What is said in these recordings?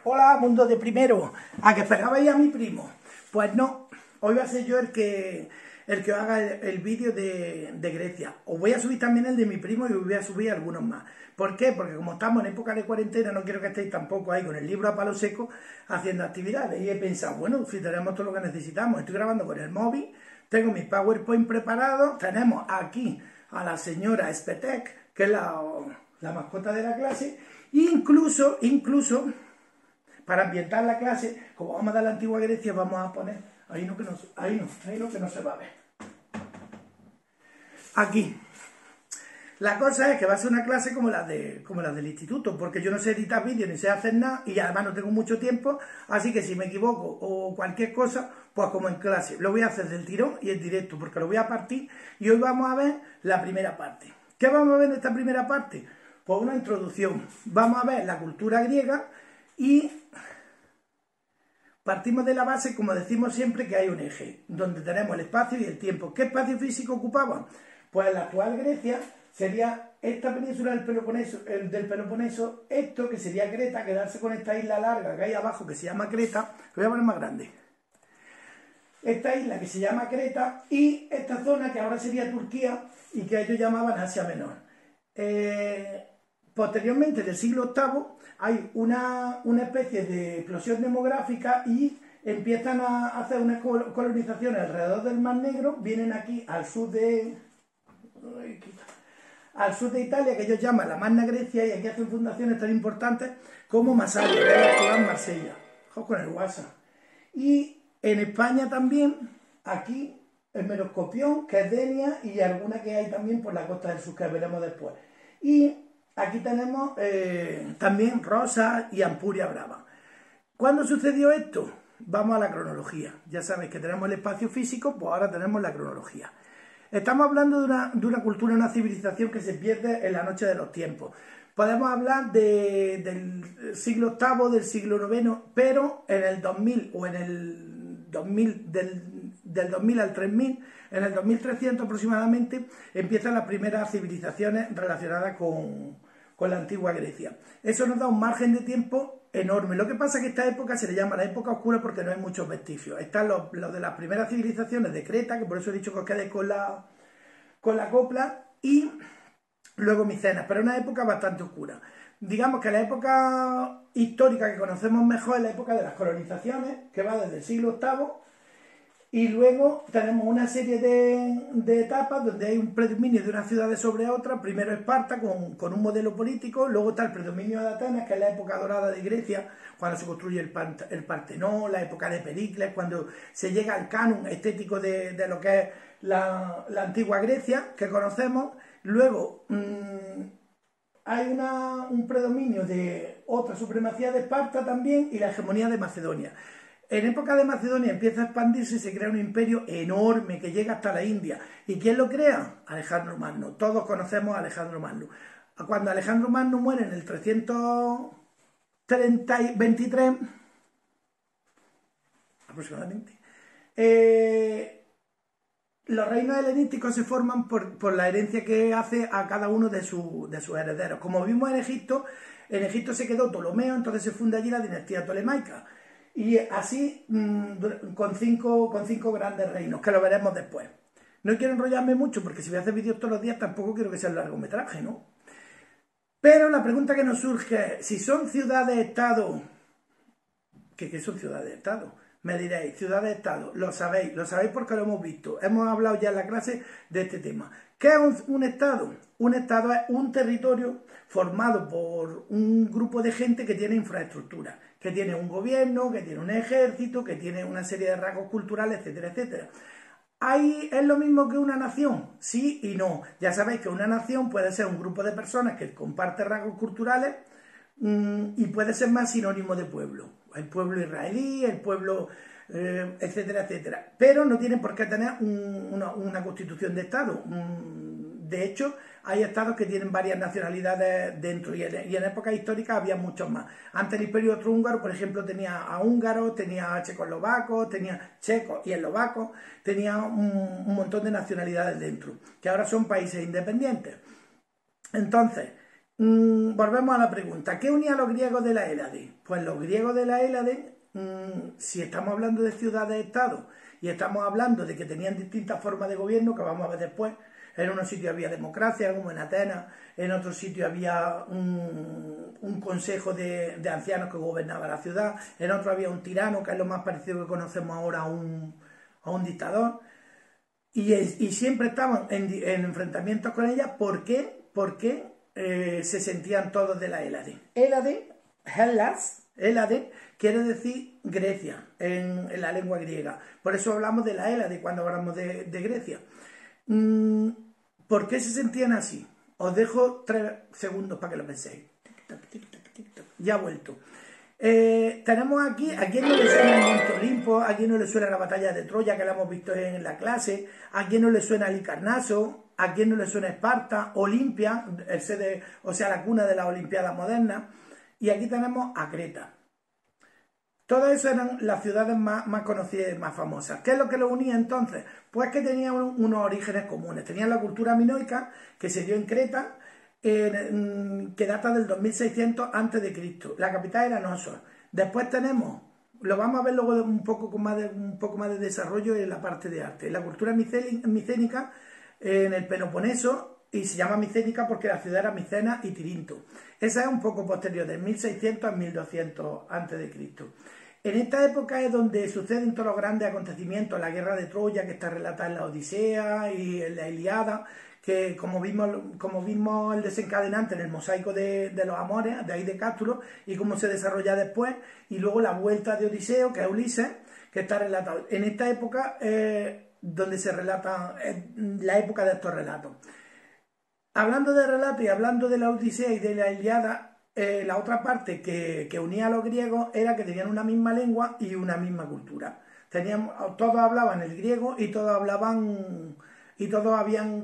Hola, mundo de primero. ¿A que esperabais a mi primo? Pues no, hoy va a ser yo el que os haga el vídeo de Grecia. Os voy a subir también el de mi primo y os voy a subir algunos más. ¿Por qué? Porque como estamos en época de cuarentena, no quiero que estéis tampoco ahí con el libro a palo seco haciendo actividades. Y he pensado, bueno, si tenemos todo lo que necesitamos, estoy grabando con el móvil, tengo mi PowerPoint preparado, tenemos aquí a la señora Spetek, que es la mascota de la clase, e incluso para ambientar la clase, como vamos a dar la antigua Grecia, vamos a poner, ahí no que no se va a ver. Aquí. La cosa es que va a ser una clase como la del instituto, porque yo no sé editar vídeos ni sé hacer nada y además no tengo mucho tiempo, así que si me equivoco o cualquier cosa, pues como en clase, lo voy a hacer del tirón y en directo, porque lo voy a partir y hoy vamos a ver la primera parte. ¿Qué vamos a ver en esta primera parte? Pues una introducción. Vamos a ver la cultura griega y partimos de la base, como decimos siempre, que hay un eje, donde tenemos el espacio y el tiempo. ¿Qué espacio físico ocupaban? Pues la actual Grecia sería esta península del Peloponeso, esto que sería Creta, quedarse con esta isla larga que hay abajo, que se llama Creta, lo voy a poner más grande. Esta isla que se llama Creta y esta zona que ahora sería Turquía y que ellos llamaban Asia Menor. Posteriormente, del siglo VIII, hay una especie de explosión demográfica y empiezan a hacer una colonización alrededor del Mar Negro, vienen aquí al sur de Italia, que ellos llaman la Magna Grecia, y aquí hacen fundaciones tan importantes como Massalia, que es la actual Marsella. Ojo con el WhatsApp. Y en España también, aquí, el Meroscopión, que es Denia, y alguna que hay también por la costa del sur, que veremos después. Y aquí tenemos también Rosa y Ampuria Brava. ¿Cuándo sucedió esto? Vamos a la cronología. Ya sabéis que tenemos el espacio físico, pues ahora tenemos la cronología. Estamos hablando de una cultura, una civilización que se pierde en la noche de los tiempos. Podemos hablar del siglo VIII, del siglo IX, pero en el 2000 o en el 2000, del 2000 al 3000, en el 2300 aproximadamente, empiezan las primeras civilizaciones relacionadas con la antigua Grecia. Eso nos da un margen de tiempo enorme. Lo que pasa es que esta época se le llama la época oscura porque no hay muchos vestigios. Están los de las primeras civilizaciones de Creta, que por eso he dicho que os quedéis con la copla, y luego Micenas, pero es una época bastante oscura. Digamos que la época histórica que conocemos mejor es la época de las colonizaciones, que va desde el siglo VIII, y luego tenemos una serie de etapas donde hay un predominio de unas ciudades sobre otras. Primero Esparta con un modelo político, luego está el predominio de Atenas, que es la época dorada de Grecia, cuando se construye el Partenón, la época de Pericles, cuando se llega al canon estético de lo que es la antigua Grecia, que conocemos. Luego hay un predominio de otra supremacía de Esparta también y la hegemonía de Macedonia. En época de Macedonia empieza a expandirse y se crea un imperio enorme que llega hasta la India. ¿Y quién lo crea? Alejandro Magno. Todos conocemos a Alejandro Magno. Cuando Alejandro Magno muere en el 323, aproximadamente, los reinos helenísticos se forman por la herencia que hace a cada uno de sus herederos. Como vimos en Egipto se quedó Ptolomeo, entonces se funda allí la dinastía tolemaica. Y así con cinco grandes reinos, que lo veremos después. No quiero enrollarme mucho, porque si voy a hacer vídeos todos los días tampoco quiero que sea un largometraje, ¿no? Pero la pregunta que nos surge es, si son ciudades-estado, ¿qué son ciudades-estado? Me diréis, ciudades-estado, lo sabéis porque lo hemos visto. Hemos hablado ya en la clase de este tema. ¿Qué es un estado? Un estado es un territorio formado por un grupo de gente que tiene infraestructura, que tiene un gobierno, que tiene un ejército, que tiene una serie de rasgos culturales, etcétera, etcétera. ¿Ahí es lo mismo que una nación? Sí y no. Ya sabéis que una nación puede ser un grupo de personas que comparte rasgos culturales y puede ser más sinónimo de pueblo. El pueblo israelí, el pueblo, etcétera, etcétera. Pero no tienen por qué tener una constitución de Estado. De hecho, hay estados que tienen varias nacionalidades dentro y en épocas históricas había muchos más. Antes el Imperio Austrohúngaro, por ejemplo, tenía a húngaros, tenía a checoslovacos, tenía checos y eslovacos, tenía un montón de nacionalidades dentro, que ahora son países independientes. Entonces, Volvemos a la pregunta. ¿Qué unía a los griegos de la Hélade? Pues los griegos de la Hélade, si estamos hablando de ciudades-estados y estamos hablando de que tenían distintas formas de gobierno, que vamos a ver después, en unos sitios había democracia, como en Atenas, en otros sitios había un consejo de ancianos que gobernaba la ciudad, en otros había un tirano, que es lo más parecido que conocemos ahora a un dictador, y siempre estaban en enfrentamientos con ella. ¿Por qué? Porque se sentían todos de la Hélade. Hélade, Hellas, Hélade, quiere decir Grecia en la lengua griega. Por eso hablamos de la Hélade cuando hablamos de Grecia. ¿Por qué se sentían así? Os dejo 3 segundos para que lo penséis. Ya ha vuelto. Tenemos aquí, ¿a quién no le suena el Monte Olimpo? ¿A quién no le suena la batalla de Troya, que la hemos visto en la clase? ¿A quién no le suena Halicarnaso? ¿A quién no le suena Esparta? Olimpia, o sea, la cuna de las Olimpiadas modernas. Y aquí tenemos a Creta. Todas esas eran las ciudades más conocidas y más famosas. ¿Qué es lo que los unía entonces? Pues que tenían unos orígenes comunes. Tenían la cultura minoica, que se dio en Creta, que data del 2600 a.C. La capital era Nossos. Después tenemos, lo vamos a ver luego un poco más de desarrollo en la parte de arte, la cultura micénica en el Peloponeso, y se llama micénica porque la ciudad era Micena y Tirinto. Esa es un poco posterior, de 1600 a 1200 a.C. En esta época es donde suceden todos los grandes acontecimientos, la guerra de Troya, que está relatada en la Odisea y en la Ilíada, que como vimos el desencadenante en el mosaico de los amores, de ahí de Cástulo, y cómo se desarrolla después, y luego la vuelta de Odiseo, que es Ulises, que está relatado. En esta época donde se relata la época de estos relatos. Hablando de relatos y hablando de la Odisea y de la Ilíada, la otra parte que unía a los griegos era que tenían una misma lengua y una misma cultura. Todos hablaban el griego y todos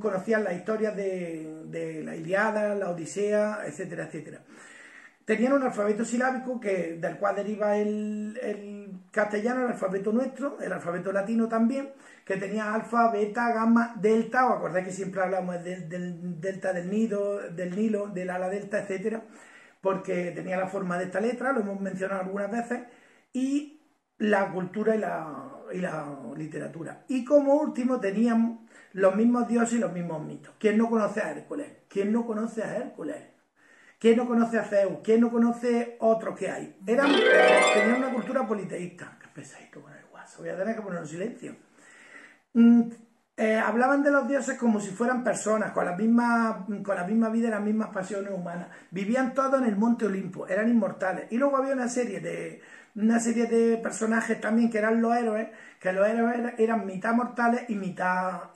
conocían las historias de la Ilíada, la Odisea, etcétera, etcétera. Tenían un alfabeto silábico del cual deriva el castellano, el alfabeto nuestro, el alfabeto latino también, que tenía alfa, beta, gamma, delta. ¿Os acordáis que siempre hablamos del delta del Nilo, del ala delta, etcétera? Porque tenía la forma de esta letra, lo hemos mencionado algunas veces, y la cultura y la literatura. Y como último teníamos los mismos dioses y los mismos mitos. ¿Quién no conoce a Hércules? ¿Quién no conoce a Hércules? ¿Quién no conoce a Zeus? ¿Quién no conoce otros que hay? Tenían una cultura politeísta. Qué pesadito con el guaso. Voy a tener que ponerlo en silencio. Hablaban de los dioses como si fueran personas, con la misma vida y las mismas pasiones humanas. Vivían todos en el Monte Olimpo, eran inmortales. Y luego había una serie de personajes también que eran los héroes, que los héroes eran mitad mortales y mitad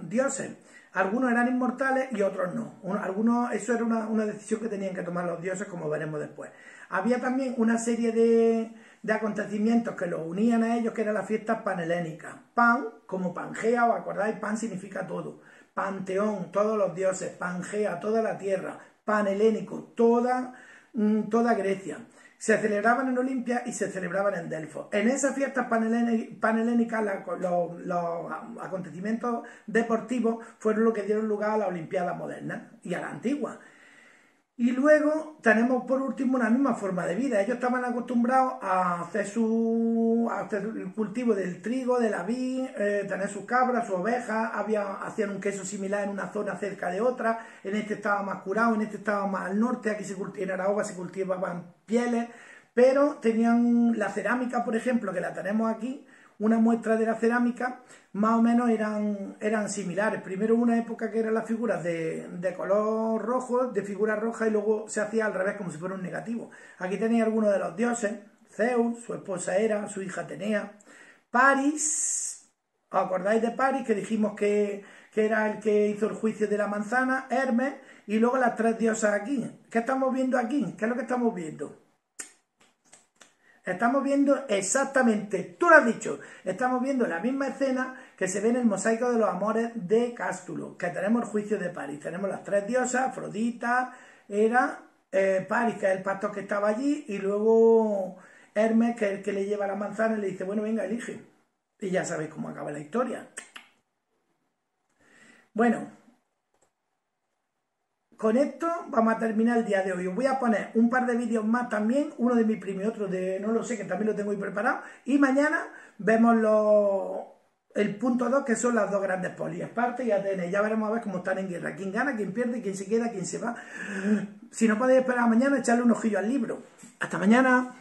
dioses. Algunos eran inmortales y otros no. Eso era una decisión que tenían que tomar los dioses, como veremos después. Había también una serie de acontecimientos que los unían a ellos, que eran las fiestas panhelénicas. Pan, como Pangea, ¿os acordáis? Pan significa todo. Panteón, todos los dioses. Pangea, toda la tierra. Panhelénico, toda Grecia. Se celebraban en Olimpia y se celebraban en Delfos. En esas fiestas panhelénicas, los acontecimientos deportivos fueron los que dieron lugar a la Olimpiada moderna y a la antigua. Y luego tenemos por último una misma forma de vida. Ellos estaban acostumbrados a hacer el cultivo del trigo, de la vid, tener sus cabras, sus ovejas, hacían un queso similar en una zona cerca de otra, en este estaba más curado, en este estaba más al norte, aquí en Aragua se cultivaban pieles, pero tenían la cerámica, por ejemplo, que la tenemos aquí, una muestra de la cerámica, más o menos eran similares. Primero una época que eran las figuras de color rojo, de figuras rojas, y luego se hacía al revés, como si fuera un negativo. Aquí tenéis algunos de los dioses: Zeus, su esposa Hera, su hija Atenea, Paris, ¿os acordáis de Paris? Que dijimos que era el que hizo el juicio de la manzana, Hermes, y luego las 3 diosas aquí. ¿Qué estamos viendo aquí? ¿Qué es lo que estamos viendo? Estamos viendo exactamente, tú lo has dicho, estamos viendo la misma escena que se ve en el mosaico de los amores de Cástulo, que tenemos el juicio de Paris. Tenemos las 3 diosas, Afrodita, Hera, Paris, que es el pastor que estaba allí, y luego Hermes, que es el que le lleva la manzana y le dice, bueno, venga, elige. Y ya sabéis cómo acaba la historia. Bueno, con esto vamos a terminar el día de hoy. Os voy a poner un par de vídeos más también, uno de mi primo y otro de no lo sé, que también lo tengo ahí preparado. Y mañana vemos el punto 2, que son las dos grandes polis, Esparta y Atenas. Ya veremos a ver cómo están en guerra, quién gana, quién pierde, quién se queda, quién se va. Si no podéis esperar a mañana, echarle un ojillo al libro. Hasta mañana.